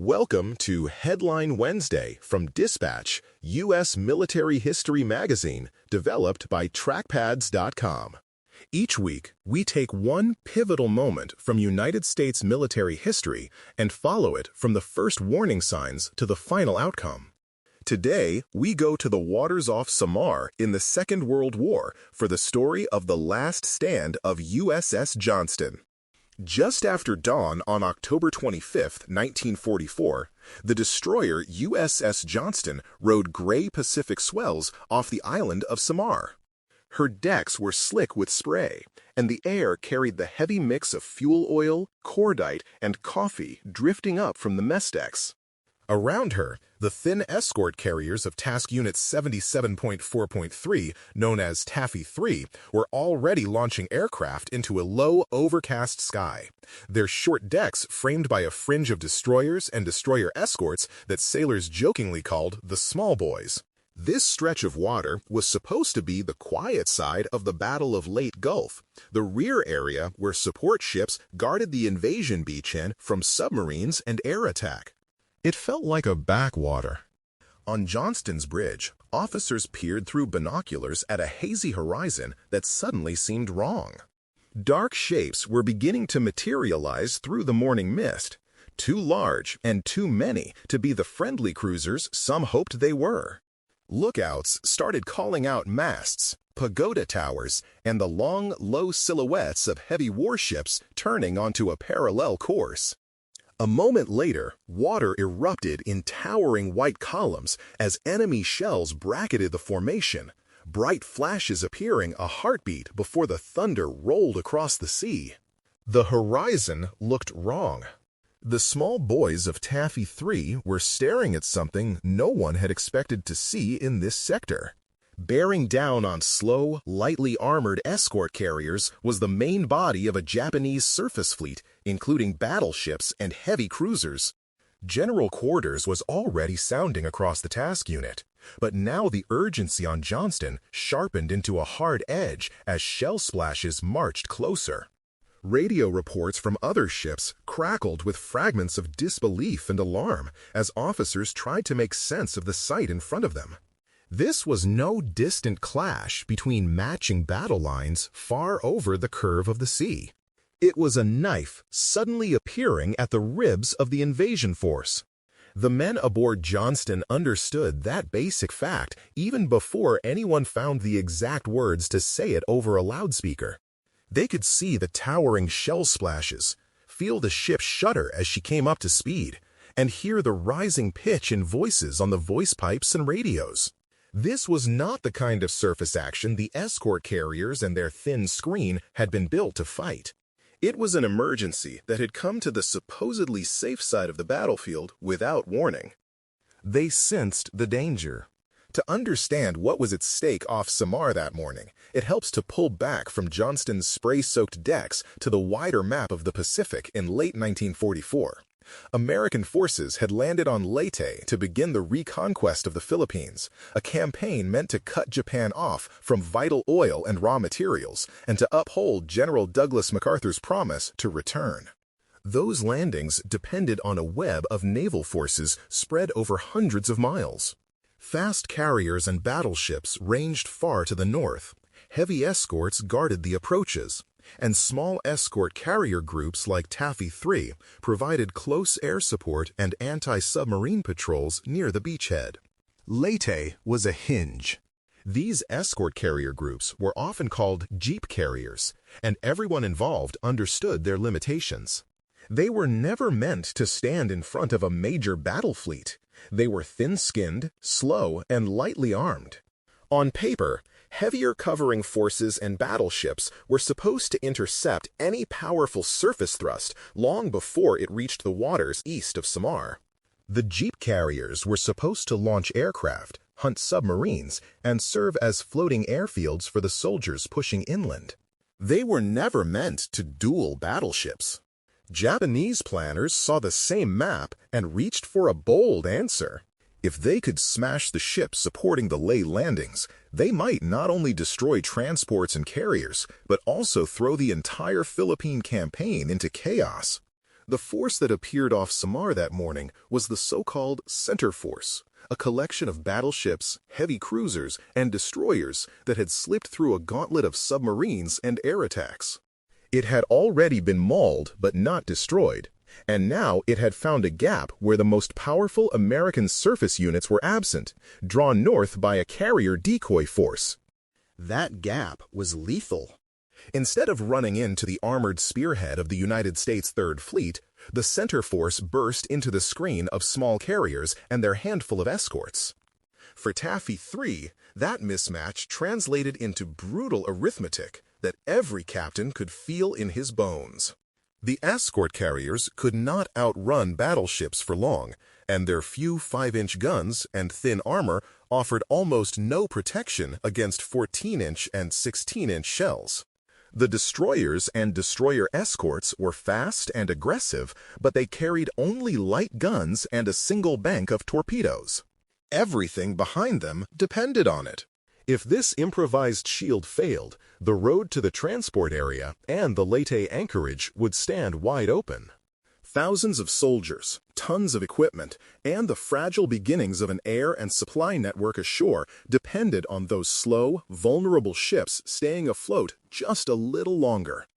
Welcome to Headline Wednesday from Dispatch, U.S. Military History Magazine, developed by trackpads.com. Each week, we take one pivotal moment from United States military history and follow it from the first warning signs to the final outcome. Today, we go to the waters off Samar in the Second World War for the story of the last stand of USS Johnston. Just after dawn on October 25, 1944, the destroyer USS Johnston rode gray Pacific swells off the island of Samar. Her decks were slick with spray, and the air carried the heavy mix of fuel oil, cordite, and coffee drifting up from the mess decks. Around her, the thin escort carriers of Task Unit 77.4.3, known as Taffy 3, were already launching aircraft into a low, overcast sky, their short decks framed by a fringe of destroyers and destroyer escorts that sailors jokingly called the small boys. This stretch of water was supposed to be the quiet side of the Battle of Leyte Gulf, the rear area where support ships guarded the invasion beachhead from submarines and air attack. It felt like a backwater. On Johnston's bridge, officers peered through binoculars at a hazy horizon that suddenly seemed wrong. Dark shapes were beginning to materialize through the morning mist, too large and too many to be the friendly cruisers some hoped they were. Lookouts started calling out masts, pagoda towers, and the long, low silhouettes of heavy warships turning onto a parallel course. A moment later, water erupted in towering white columns as enemy shells bracketed the formation, bright flashes appearing a heartbeat before the thunder rolled across the sea. The horizon looked wrong. The small boys of Taffy 3 were staring at something no one had expected to see in this sector. Bearing down on slow, lightly armored escort carriers was the main body of a Japanese surface fleet, including battleships and heavy cruisers. General quarters was already sounding across the task unit, but now the urgency on Johnston sharpened into a hard edge as shell splashes marched closer. Radio reports from other ships crackled with fragments of disbelief and alarm as officers tried to make sense of the sight in front of them. This was no distant clash between matching battle lines far over the curve of the sea. It was a knife suddenly appearing at the ribs of the invasion force. The men aboard Johnston understood that basic fact even before anyone found the exact words to say it over a loudspeaker. They could see the towering shell splashes, feel the ship shudder as she came up to speed, and hear the rising pitch in voices on the voice pipes and radios. This was not the kind of surface action the escort carriers and their thin screen had been built to fight. It was an emergency that had come to the supposedly safe side of the battlefield without warning. They sensed the danger. To understand what was at stake off Samar that morning, it helps to pull back from Johnston's spray-soaked decks to the wider map of the Pacific in late 1944. American forces had landed on Leyte to begin the reconquest of the Philippines, a campaign meant to cut Japan off from vital oil and raw materials and to uphold General Douglas MacArthur's promise to return. Those landings depended on a web of naval forces spread over hundreds of miles. Fast carriers and battleships ranged far to the north. Heavy escorts guarded the approaches, and small escort carrier groups like Taffy 3 provided close air support and anti-submarine patrols near the beachhead. Leyte was a hinge. These escort carrier groups were often called jeep carriers, and everyone involved understood their limitations. They were never meant to stand in front of a major battle fleet. They were thin-skinned, slow, and lightly armed. On paper, heavier covering forces and battleships were supposed to intercept any powerful surface thrust long before it reached the waters east of Samar. The jeep carriers were supposed to launch aircraft, hunt submarines, and serve as floating airfields for the soldiers pushing inland. They were never meant to duel battleships. Japanese planners saw the same map and reached for a bold answer. If they could smash the ships supporting the Leyte landings, they might not only destroy transports and carriers, but also throw the entire Philippine campaign into chaos. The force that appeared off Samar that morning was the so-called Center Force, a collection of battleships, heavy cruisers, and destroyers that had slipped through a gauntlet of submarines and air attacks. It had already been mauled but not destroyed, and now it had found a gap where the most powerful American surface units were absent, drawn north by a carrier decoy force. That gap was lethal. Instead of running into the armored spearhead of the United States Third Fleet, the Center Force burst into the screen of small carriers and their handful of escorts. For Taffy 3, that mismatch translated into brutal arithmetic that every captain could feel in his bones. The escort carriers could not outrun battleships for long, and their few 5-inch guns and thin armor offered almost no protection against 14-inch and 16-inch shells. The destroyers and destroyer escorts were fast and aggressive, but they carried only light guns and a single bank of torpedoes. Everything behind them depended on it. If this improvised shield failed, the road to the transport area and the Leyte anchorage would stand wide open. Thousands of soldiers, tons of equipment, and the fragile beginnings of an air and supply network ashore depended on those slow, vulnerable ships staying afloat just a little longer.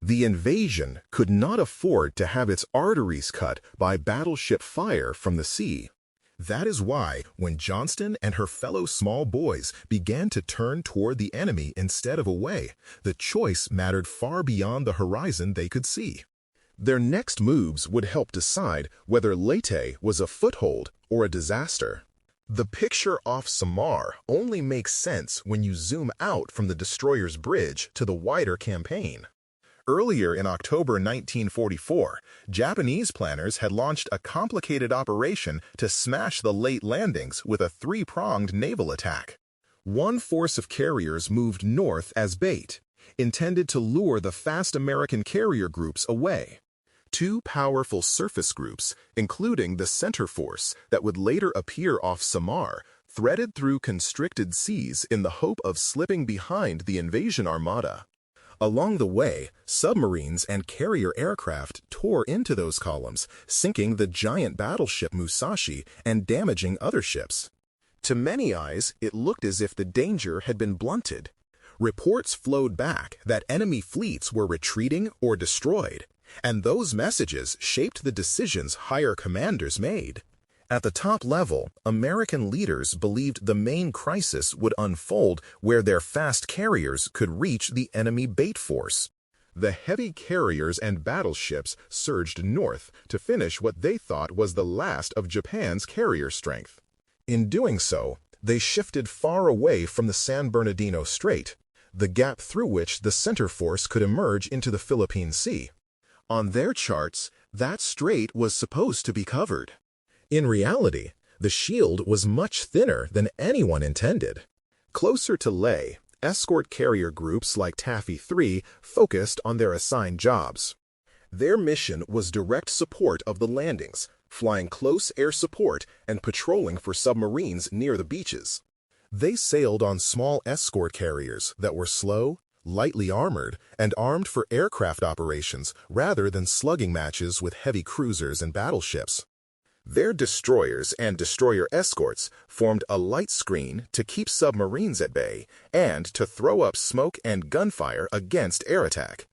The invasion could not afford to have its arteries cut by battleship fire from the sea. That is why, when Johnston and her fellow small boys began to turn toward the enemy instead of away, the choice mattered far beyond the horizon they could see. Their next moves would help decide whether Leyte was a foothold or a disaster. The picture off Samar only makes sense when you zoom out from the destroyer's bridge to the wider campaign. Earlier in October 1944, Japanese planners had launched a complicated operation to smash the Leyte landings with a three-pronged naval attack. One force of carriers moved north as bait, intended to lure the fast American carrier groups away. Two powerful surface groups, including the Center Force that would later appear off Samar, threaded through constricted seas in the hope of slipping behind the invasion armada. Along the way, submarines and carrier aircraft tore into those columns, sinking the giant battleship Musashi and damaging other ships. To many eyes, it looked as if the danger had been blunted. Reports flowed back that enemy fleets were retreating or destroyed, and those messages shaped the decisions higher commanders made. At the top level, American leaders believed the main crisis would unfold where their fast carriers could reach the enemy bait force. The heavy carriers and battleships surged north to finish what they thought was the last of Japan's carrier strength. In doing so, they shifted far away from the San Bernardino Strait, the gap through which the Center Force could emerge into the Philippine Sea. On their charts, that strait was supposed to be covered. In reality, the shield was much thinner than anyone intended. Closer to Leyte, escort carrier groups like Taffy 3 focused on their assigned jobs. Their mission was direct support of the landings, flying close air support and patrolling for submarines near the beaches. They sailed on small escort carriers that were slow, lightly armored, and armed for aircraft operations rather than slugging matches with heavy cruisers and battleships. Their destroyers and destroyer escorts formed a light screen to keep submarines at bay and to throw up smoke and gunfire against air attack.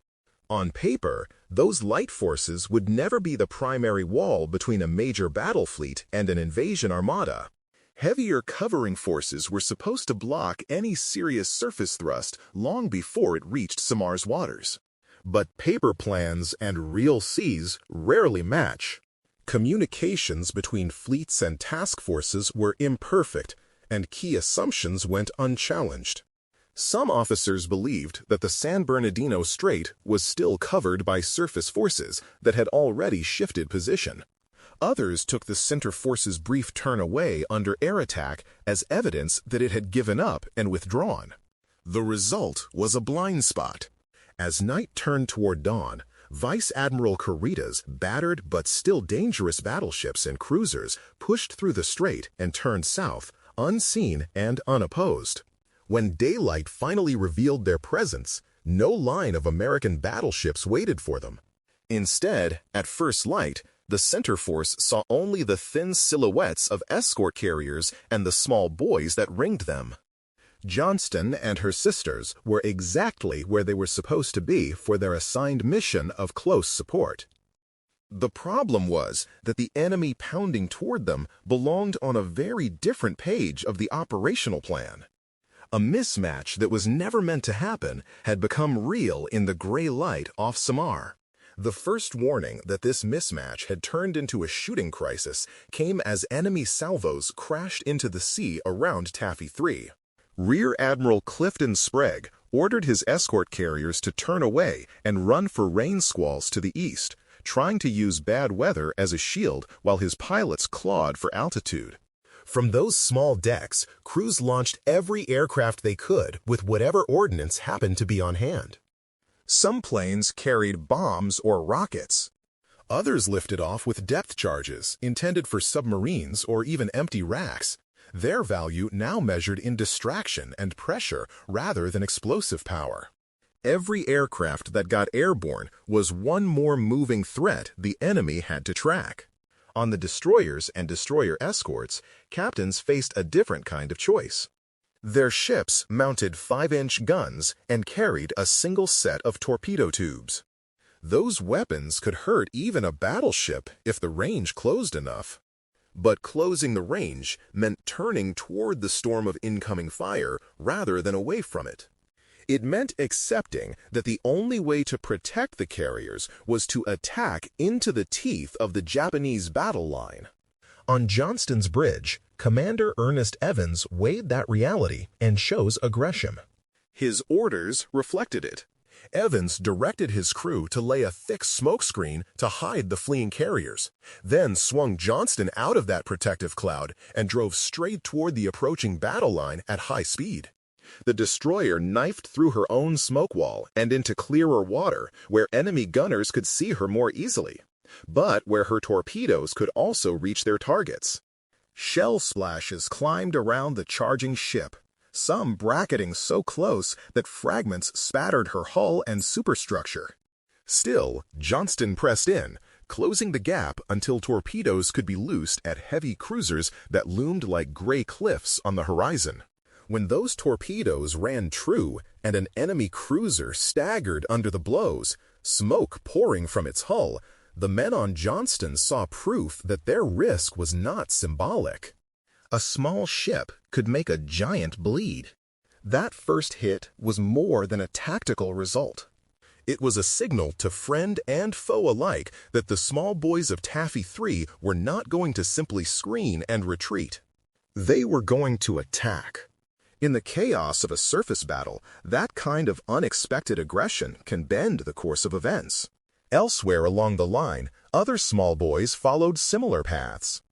On paper, those light forces would never be the primary wall between a major battle fleet and an invasion armada. Heavier covering forces were supposed to block any serious surface thrust long before it reached Samar's waters. But paper plans and real seas rarely match. Communications between fleets and task forces were imperfect, and key assumptions went unchallenged. Some officers believed that the San Bernardino Strait was still covered by surface forces that had already shifted position. Others took the Center Force's brief turn away under air attack as evidence that it had given up and withdrawn. The result was a blind spot. As night turned toward dawn, Vice Admiral Kurita's battered but still dangerous battleships and cruisers pushed through the strait and turned south, unseen and unopposed. When daylight finally revealed their presence, no line of American battleships waited for them. Instead, at first light, the center force saw only the thin silhouettes of escort carriers and the small buoys that ringed them. Johnston and her sisters were exactly where they were supposed to be for their assigned mission of close support. The problem was that the enemy pounding toward them belonged on a very different page of the operational plan. A mismatch that was never meant to happen had become real in the gray light off Samar. The first warning that this mismatch had turned into a shooting crisis came as enemy salvos crashed into the sea around Taffy 3. Rear Admiral Clifton Sprague ordered his escort carriers to turn away and run for rain squalls to the east, trying to use bad weather as a shield while his pilots clawed for altitude. From those small decks, crews launched every aircraft they could with whatever ordnance happened to be on hand. Some planes carried bombs or rockets. Others lifted off with depth charges intended for submarines or even empty racks, their value now measured in distraction and pressure rather than explosive power. Every aircraft that got airborne was one more moving threat the enemy had to track. On the destroyers and destroyer escorts, captains faced a different kind of choice. Their ships mounted 5-inch guns and carried a single set of torpedo tubes. Those weapons could hurt even a battleship if the range closed enough. But closing the range meant turning toward the storm of incoming fire rather than away from it. It meant accepting that the only way to protect the carriers was to attack into the teeth of the Japanese battle line. On Johnston's bridge, Commander Ernest Evans weighed that reality and chose aggression. His orders reflected it. Evans directed his crew to lay a thick smokescreen to hide the fleeing carriers, then swung Johnston out of that protective cloud and drove straight toward the approaching battle line at high speed. The destroyer knifed through her own smoke wall and into clearer water where enemy gunners could see her more easily, but where her torpedoes could also reach their targets. Shell splashes climbed around the charging ship, some bracketing so close that fragments spattered her hull and superstructure. Still, Johnston pressed in, closing the gap until torpedoes could be loosed at heavy cruisers that loomed like gray cliffs on the horizon. When those torpedoes ran true and an enemy cruiser staggered under the blows, smoke pouring from its hull, the men on Johnston saw proof that their risk was not symbolic. A small ship could make a giant bleed. That first hit was more than a tactical result. It was a signal to friend and foe alike that the small boys of Taffy 3 were not going to simply screen and retreat. They were going to attack. In the chaos of a surface battle, that kind of unexpected aggression can bend the course of events. Elsewhere along the line, other small boys followed similar paths.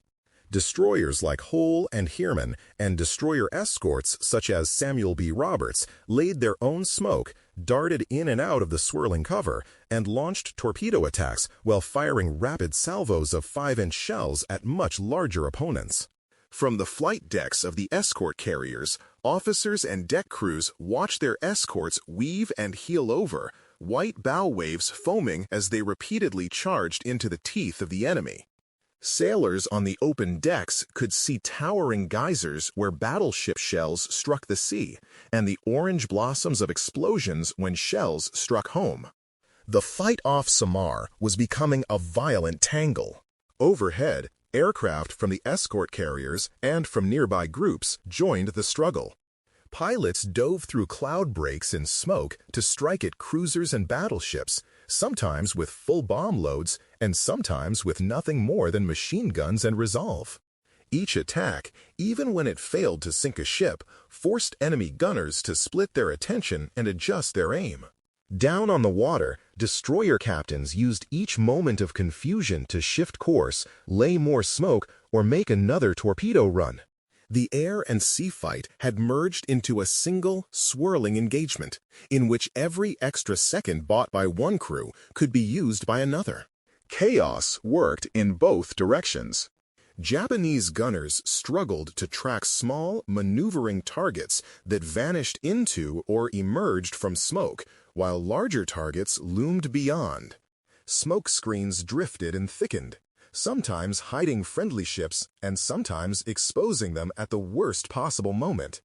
Destroyers like Hoel and Heermann and destroyer escorts such as Samuel B. Roberts laid their own smoke, darted in and out of the swirling cover, and launched torpedo attacks while firing rapid salvos of 5-inch shells at much larger opponents. From the flight decks of the escort carriers, officers and deck crews watched their escorts weave and heel over, white bow waves foaming as they repeatedly charged into the teeth of the enemy. Sailors on the open decks could see towering geysers where battleship shells struck the sea, and the orange blossoms of explosions when shells struck home. The fight off Samar was becoming a violent tangle. Overhead, aircraft from the escort carriers and from nearby groups joined the struggle. Pilots dove through cloud breaks in smoke to strike at cruisers and battleships, sometimes with full bomb loads and sometimes with nothing more than machine guns and resolve. Each attack, even when it failed to sink a ship, forced enemy gunners to split their attention and adjust their aim. Down on the water, destroyer captains used each moment of confusion to shift course, lay more smoke, or make another torpedo run. The air and sea fight had merged into a single, swirling engagement, in which every extra second bought by one crew could be used by another. Chaos worked in both directions. Japanese gunners struggled to track small, maneuvering targets that vanished into or emerged from smoke, while larger targets loomed beyond. Smoke screens drifted and thickened, sometimes hiding friendly ships and sometimes exposing them at the worst possible moment.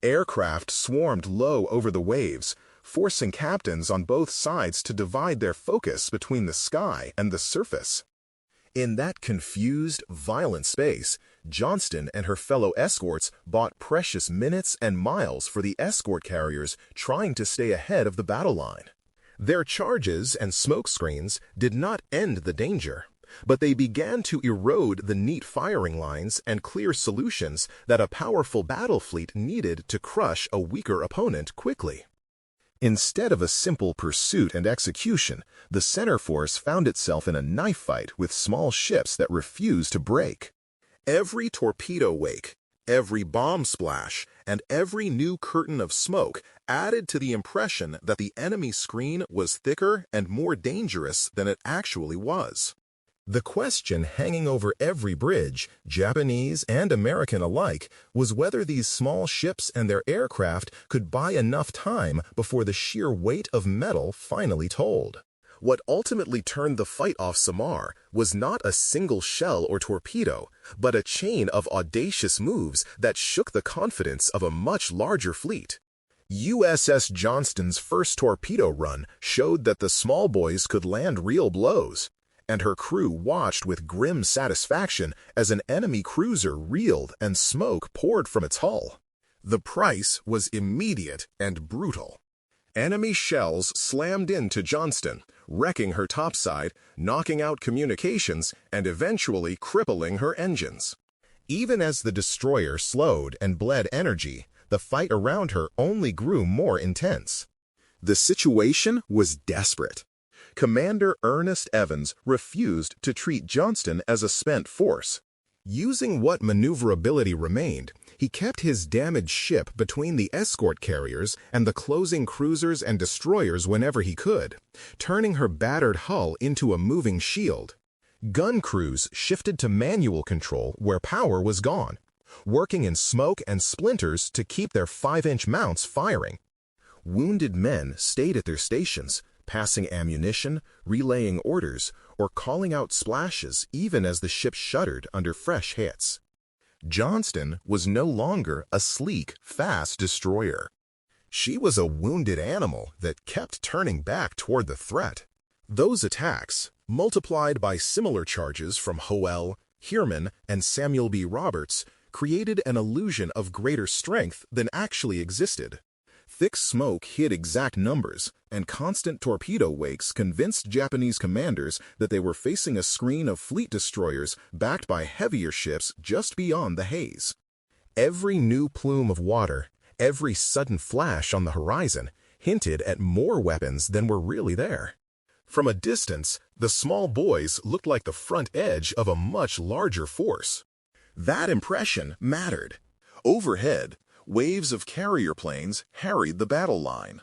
Aircraft swarmed low over the waves, forcing captains on both sides to divide their focus between the sky and the surface. In that confused, violent space, Johnston and her fellow escorts bought precious minutes and miles for the escort carriers trying to stay ahead of the battle line. Their charges and smoke screens did not end the danger, but they began to erode the neat firing lines and clear solutions that a powerful battle fleet needed to crush a weaker opponent quickly. Instead of a simple pursuit and execution, the center force found itself in a knife fight with small ships that refused to break. Every torpedo wake, every bomb splash, and every new curtain of smoke added to the impression that the enemy screen was thicker and more dangerous than it actually was. The question hanging over every bridge, Japanese and American alike, was whether these small ships and their aircraft could buy enough time before the sheer weight of metal finally told. What ultimately turned the fight off Samar was not a single shell or torpedo, but a chain of audacious moves that shook the confidence of a much larger fleet. USS Johnston's first torpedo run showed that the small boys could land real blows, and her crew watched with grim satisfaction as an enemy cruiser reeled and smoke poured from its hull. The price was immediate and brutal. Enemy shells slammed into Johnston, wrecking her topside, knocking out communications, and eventually crippling her engines. Even as the destroyer slowed and bled energy, the fight around her only grew more intense. The situation was desperate. Commander Ernest Evans refused to treat Johnston as a spent force. Using what maneuverability remained, he kept his damaged ship between the escort carriers and the closing cruisers and destroyers whenever he could, turning her battered hull into a moving shield. Gun crews shifted to manual control where power was gone, working in smoke and splinters to keep their 5-inch mounts firing. Wounded men stayed at their stations, passing ammunition, relaying orders, or calling out splashes even as the ship shuddered under fresh hits. Johnston was no longer a sleek, fast destroyer. She was a wounded animal that kept turning back toward the threat. Those attacks, multiplied by similar charges from Hoel, Heermann, and Samuel B. Roberts, created an illusion of greater strength than actually existed. Thick smoke hid exact numbers, and constant torpedo wakes convinced Japanese commanders that they were facing a screen of fleet destroyers backed by heavier ships just beyond the haze. Every new plume of water, every sudden flash on the horizon, hinted at more weapons than were really there. From a distance, the small boys looked like the front edge of a much larger force. That impression mattered. Overhead, waves of carrier planes harried the battle line.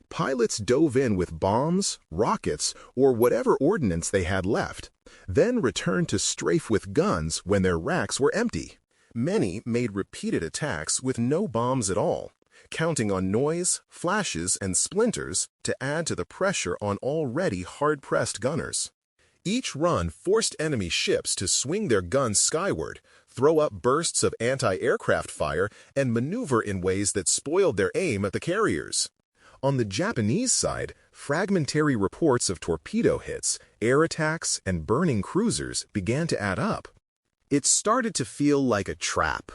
Pilots dove in with bombs, rockets, or whatever ordnance they had left, then returned to strafe with guns when their racks were empty. Many made repeated attacks with no bombs at all, counting on noise, flashes, and splinters to add to the pressure on already hard-pressed gunners. Each run forced enemy ships to swing their guns skyward, throw up bursts of anti-aircraft fire, and maneuver in ways that spoiled their aim at the carriers. On the Japanese side, fragmentary reports of torpedo hits, air attacks, and burning cruisers began to add up. It started to feel like a trap.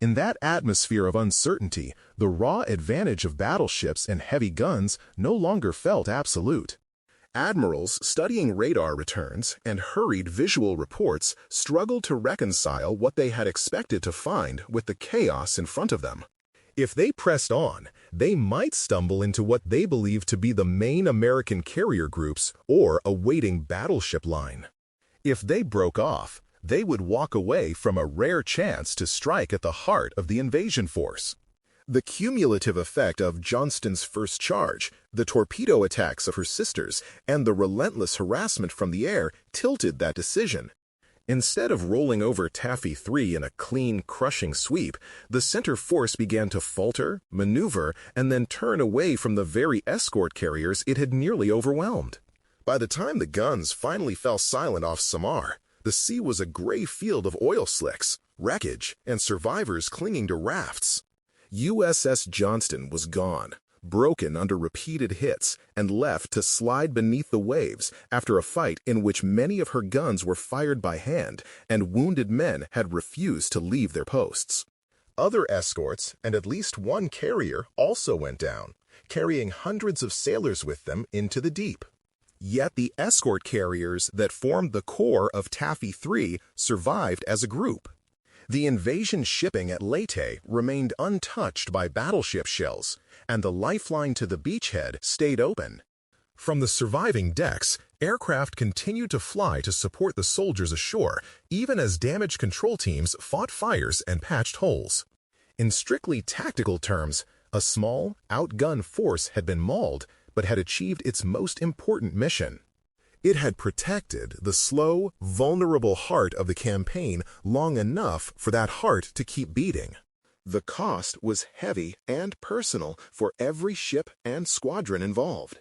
In that atmosphere of uncertainty, the raw advantage of battleships and heavy guns no longer felt absolute. Admirals studying radar returns and hurried visual reports struggled to reconcile what they had expected to find with the chaos in front of them. If they pressed on, they might stumble into what they believed to be the main American carrier groups or a waiting battleship line. If they broke off, they would walk away from a rare chance to strike at the heart of the invasion force. The cumulative effect of Johnston's first charge, the torpedo attacks of her sisters, and the relentless harassment from the air tilted that decision. Instead of rolling over Taffy 3 in a clean, crushing sweep, the center force began to falter, maneuver, and then turn away from the very escort carriers it had nearly overwhelmed. By the time the guns finally fell silent off Samar, the sea was a gray field of oil slicks, wreckage, and survivors clinging to rafts. USS Johnston was gone, broken under repeated hits, and left to slide beneath the waves after a fight in which many of her guns were fired by hand and wounded men had refused to leave their posts. Other escorts and at least one carrier also went down, carrying hundreds of sailors with them into the deep. Yet the escort carriers that formed the core of Taffy 3 survived as a group. The invasion shipping at Leyte remained untouched by battleship shells, and the lifeline to the beachhead stayed open. From the surviving decks, aircraft continued to fly to support the soldiers ashore, even as damage control teams fought fires and patched holes. In strictly tactical terms, a small, outgunned force had been mauled, but had achieved its most important mission. It had protected the slow, vulnerable heart of the campaign long enough for that heart to keep beating. The cost was heavy and personal for every ship and squadron involved.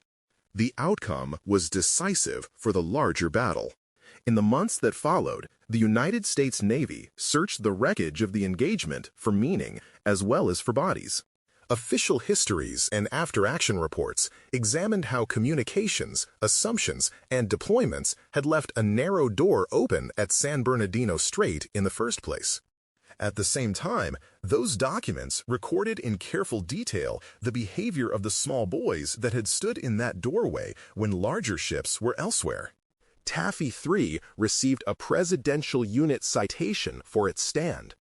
The outcome was decisive for the larger battle. In the months that followed, the United States Navy searched the wreckage of the engagement for meaning as well as for bodies. Official histories and after-action reports examined how communications, assumptions, and deployments had left a narrow door open at San Bernardino Strait in the first place. At the same time, those documents recorded in careful detail the behavior of the small boys that had stood in that doorway when larger ships were elsewhere. Taffy 3 received a Presidential Unit citation for its stand.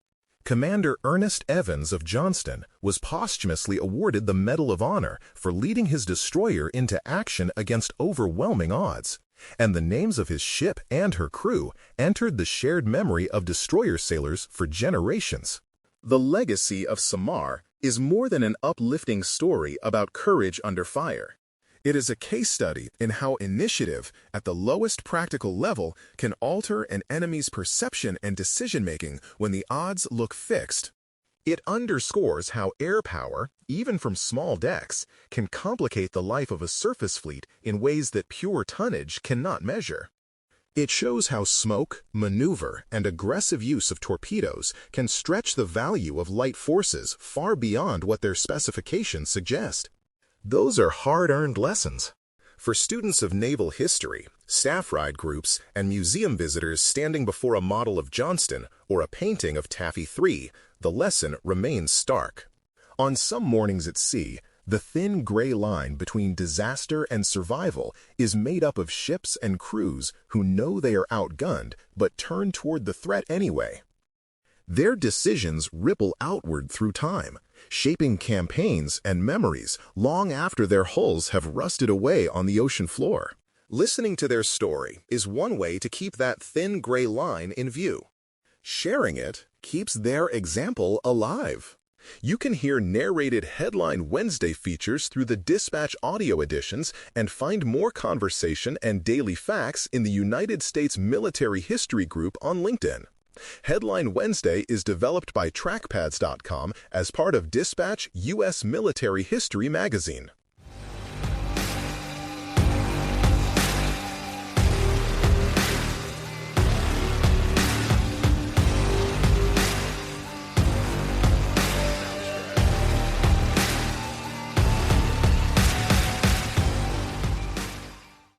Commander Ernest Evans of Johnston was posthumously awarded the Medal of Honor for leading his destroyer into action against overwhelming odds, and the names of his ship and her crew entered the shared memory of destroyer sailors for generations. The legacy of Samar is more than an uplifting story about courage under fire. It is a case study in how initiative at the lowest practical level can alter an enemy's perception and decision-making when the odds look fixed. It underscores how air power, even from small decks, can complicate the life of a surface fleet in ways that pure tonnage cannot measure. It shows how smoke, maneuver, and aggressive use of torpedoes can stretch the value of light forces far beyond what their specifications suggest. Those are hard-earned lessons. For students of naval history, staff ride groups, and museum visitors standing before a model of Johnston or a painting of Taffy 3, the lesson remains stark. On some mornings at sea, the thin gray line between disaster and survival is made up of ships and crews who know they are outgunned but turn toward the threat anyway. Their decisions ripple outward through time, shaping campaigns and memories long after their hulls have rusted away on the ocean floor. Listening to their story is one way to keep that thin gray line in view. Sharing it keeps their example alive. You can hear narrated Headline Wednesday features through the Dispatch audio editions and find more conversation and daily facts in the United States Military History Group on LinkedIn. Headline Wednesday is developed by trackpads.com as part of Dispatch U.S. Military History Magazine.